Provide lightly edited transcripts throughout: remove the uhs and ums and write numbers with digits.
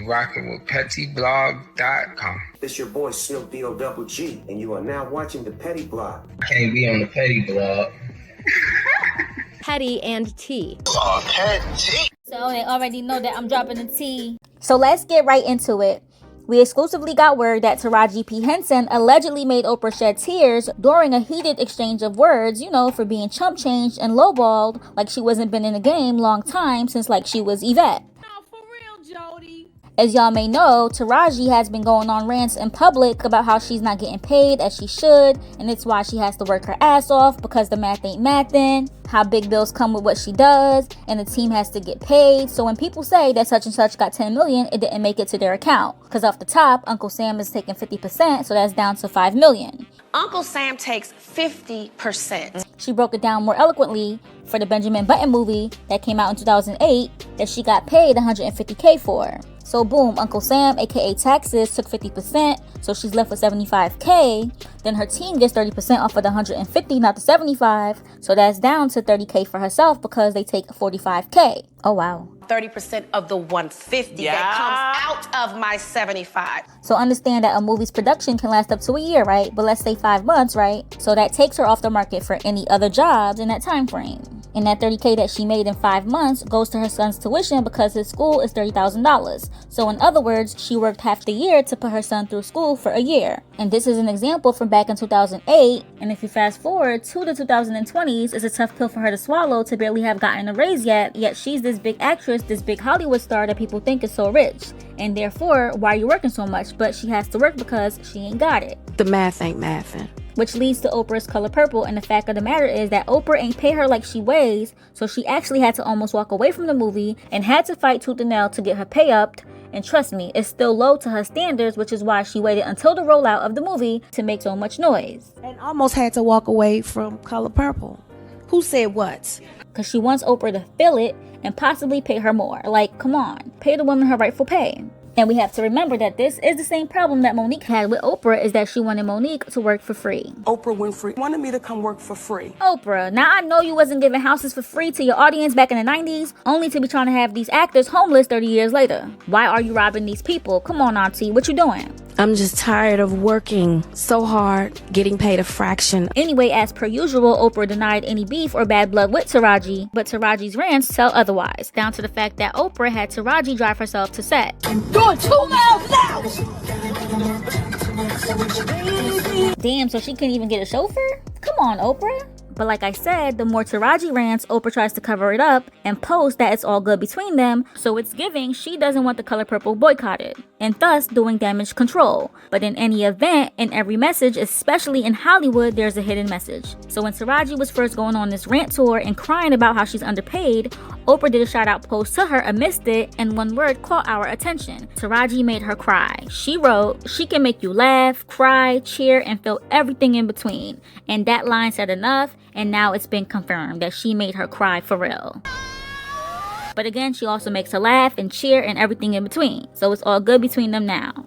Rocking with pettyblog.com. It's your boy Snoop D-O-double-G, and you are now watching the Petty Blog. I can't be on the Petty Blog. Petty and T. Petty. So they already know that I'm dropping the T. So let's get right into it. We exclusively got word that Taraji P. Henson allegedly made Oprah shed tears during a heated exchange of words, for being chump changed and lowballed like she wasn't been in the game long time since like she was Yvette. No, for real, Jody. As y'all may know, Taraji has been going on rants in public about how she's not getting paid as she should, and it's why she has to work her ass off because the math ain't mathin', how big bills come with what she does, and the team has to get paid. So when people say that such and such got 10 million, it didn't make it to their account. Because off the top, Uncle Sam is taking 50%, so that's down to 5 million. Uncle Sam takes 50%. She broke it down more eloquently for the Benjamin Button movie that came out in 2008 that she got paid $150K for. So boom, Uncle Sam, aka taxes, took 50%, so she's left with 75K. Then her team gets 30% off of the 150, not the 75, so that's down to 30K for herself because they take 45K. Oh wow. 30% of the 150 that comes out of my 75. So understand that a movie's production can last up to a year, right? But let's say 5 months, right? So that takes her off the market for any other jobs in that time frame. And that 30K that she made in 5 months goes to her son's tuition because his school is $30,000. So in other words, she worked half the year to put her son through school for a year. And this is an example from back in 2008. And if you fast forward to the 2020s, it's a tough pill for her to swallow to barely have gotten a raise yet she's this big actress, this big Hollywood star that people think is so rich. And therefore, why are you working so much? But she has to work because she ain't got it. The math ain't mathin'. Which leads to Oprah's Color Purple, and the fact of the matter is that Oprah ain't pay her like she weighs, so she actually had to almost walk away from the movie and had to fight tooth and nail to get her pay upped. And trust me, it's still low to her standards, which is why she waited until the rollout of the movie to make so much noise. And almost had to walk away from Color Purple. Who said what? Because she wants Oprah to fill it and possibly pay her more. Like, come on, pay the woman her rightful pay. And we have to remember that this is the same problem that Monique had with Oprah, is that she wanted Monique to work for free. Oprah Winfrey wanted me to come work for free. Oprah, now I know you wasn't giving houses for free to your audience back in the 90s, only to be trying to have these actors homeless 30 years later. Why are you robbing these people? Come on, Auntie, what you doing? I'm just tired of working so hard, getting paid a fraction. Anyway, as per usual, Oprah denied any beef or bad blood with Taraji, but Taraji's rants tell otherwise, down to the fact that Oprah had Taraji drive herself to set. Doing 2 miles now! Damn, so she couldn't even get a chauffeur? Come on, Oprah. But like I said, the more Taraji rants, Oprah tries to cover it up and post that it's all good between them, so it's giving she doesn't want the Color Purple boycotted, and thus doing damage control. But in any event, in every message, especially in Hollywood, there's a hidden message. So when Taraji was first going on this rant tour and crying about how she's underpaid, Oprah did a shout out post to her amidst it, and one word caught our attention. Taraji made her cry. She wrote, "She can make you laugh, cry, cheer, and feel everything in between." And that line said enough. And now it's been confirmed that she made her cry for real. But again, she also makes her laugh and cheer and everything in between. So it's all good between them now.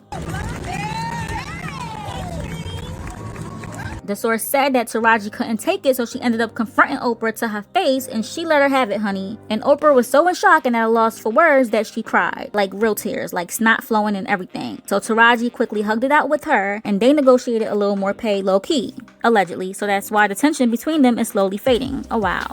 The source said that Taraji couldn't take it, so she ended up confronting Oprah to her face, and she let her have it, honey. And Oprah was so in shock and at a loss for words that she cried. Like real tears, like snot flowing and everything. So Taraji quickly hugged it out with her, and they negotiated a little more pay low-key, allegedly. So that's why the tension between them is slowly fading. Oh wow.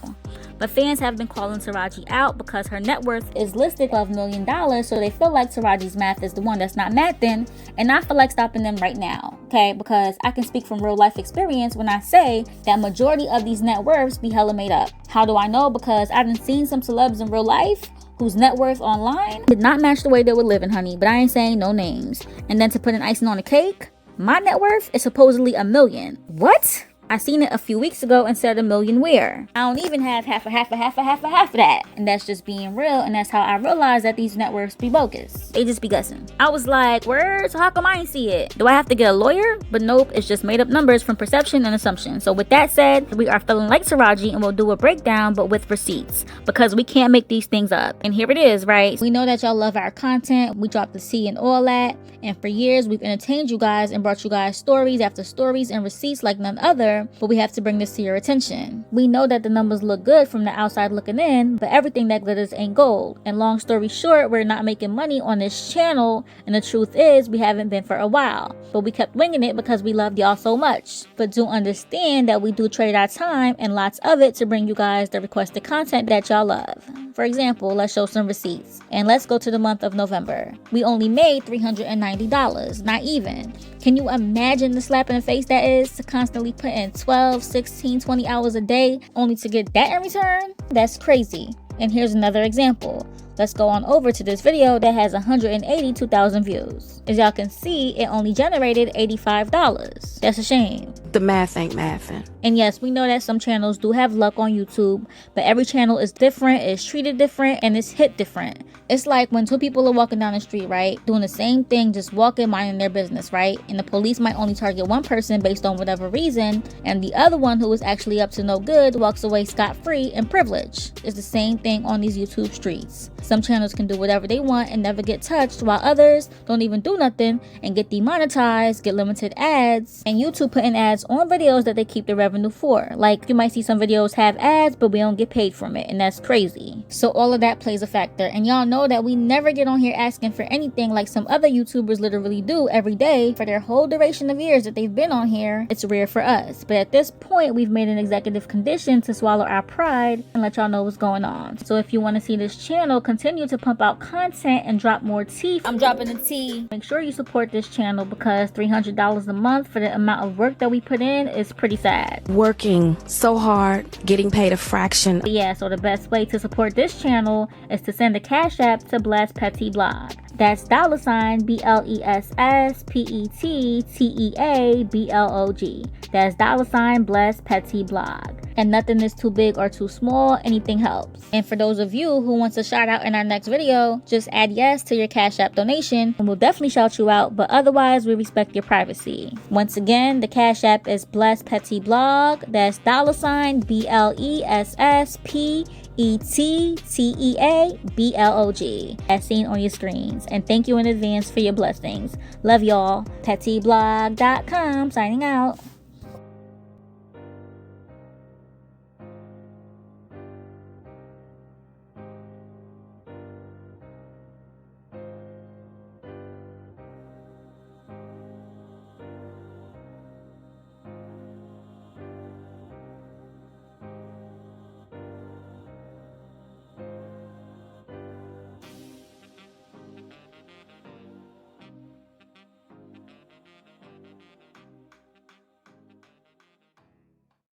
But fans have been calling Taraji out because her net worth is listed above $1 million, so they feel like Taraji's math is the one that's not mathin', and I feel like stopping them right now, okay? Because I can speak from real life experience when I say that majority of these net worths be hella made up. How do I know? Because I done seen some celebs in real life whose net worth online did not match the way they were living, honey, but I ain't saying no names. And then to put an icing on the cake, my net worth is supposedly $1 million. What? I seen it a few weeks ago and said $1 million where? I don't even have half of that. And that's just being real, and that's how I realized that these networks be bogus. They just be guessing. I was like, word? So how come I ain't see it? Do I have to get a lawyer? But nope, it's just made up numbers from perception and assumption. So with that said, we are feeling like Taraji and we'll do a breakdown but with receipts, because we can't make these things up. And here it is, right? We know that y'all love our content. We drop the tea and all that. And for years, we've entertained you guys and brought you guys stories after stories and receipts like none other. before, but we have to bring this to your attention. We know that the numbers look good from the outside looking in, but everything that glitters ain't gold. And long story short, we're not making money on this channel, and the truth is we haven't been for a while. But we kept winging it because we loved y'all so much. But do understand that we do trade our time and lots of it to bring you guys the requested content that y'all love. For example, let's show some receipts. And let's go to the month of November. We only made $390, not even. Can you imagine the slap in the face that is to constantly put in 12, 16, 20 hours a day only to get that in return? That's crazy. And here's another example. Let's go on over to this video that has 182,000 views. As y'all can see, it only generated $85. That's a shame. The math ain't mathin'. And yes, we know that some channels do have luck on YouTube, but every channel is different, is treated different, and is hit different. It's like when two people are walking down the street, right? Doing the same thing, just walking, minding their business, right? And the police might only target one person based on whatever reason, and the other one who is actually up to no good walks away scot-free and privileged. It's the same thing on these YouTube streets. Some channels can do whatever they want and never get touched, while others don't even do nothing and get demonetized, get limited ads, and YouTube putting ads on videos that they keep the revenue for. Like, you might see some videos have ads, but we don't get paid from it, and that's crazy. So all of that plays a factor, and y'all know that we never get on here asking for anything like some other YouTubers literally do every day for their whole duration of years that they've been on here. It's rare for us, but at this point we've made an executive condition to swallow our pride and let y'all know what's going on. So if you want to see this channel continue to pump out content and drop more tea, I'm dropping the tea. Make sure you support this channel because $300 a month for the amount of work that we put in is pretty sad. Working so hard, getting paid a fraction. But yeah, so the best way to support this channel is to send a cash app to Bless Petty Blog. That's $BLESSPETTEABLOG. That's $Bless Petty Blog. And nothing is too big or too small, anything helps. And for those of you who wants a shout out in our next video, just add yes to your Cash App donation and we'll definitely shout you out, but otherwise we respect your privacy. Once again, the Cash App is Bless Petty Blog. That's $BLESSPETTEABLOG, as seen on your screens. And thank you in advance for your blessings. Love y'all. PettyBlog.com signing out.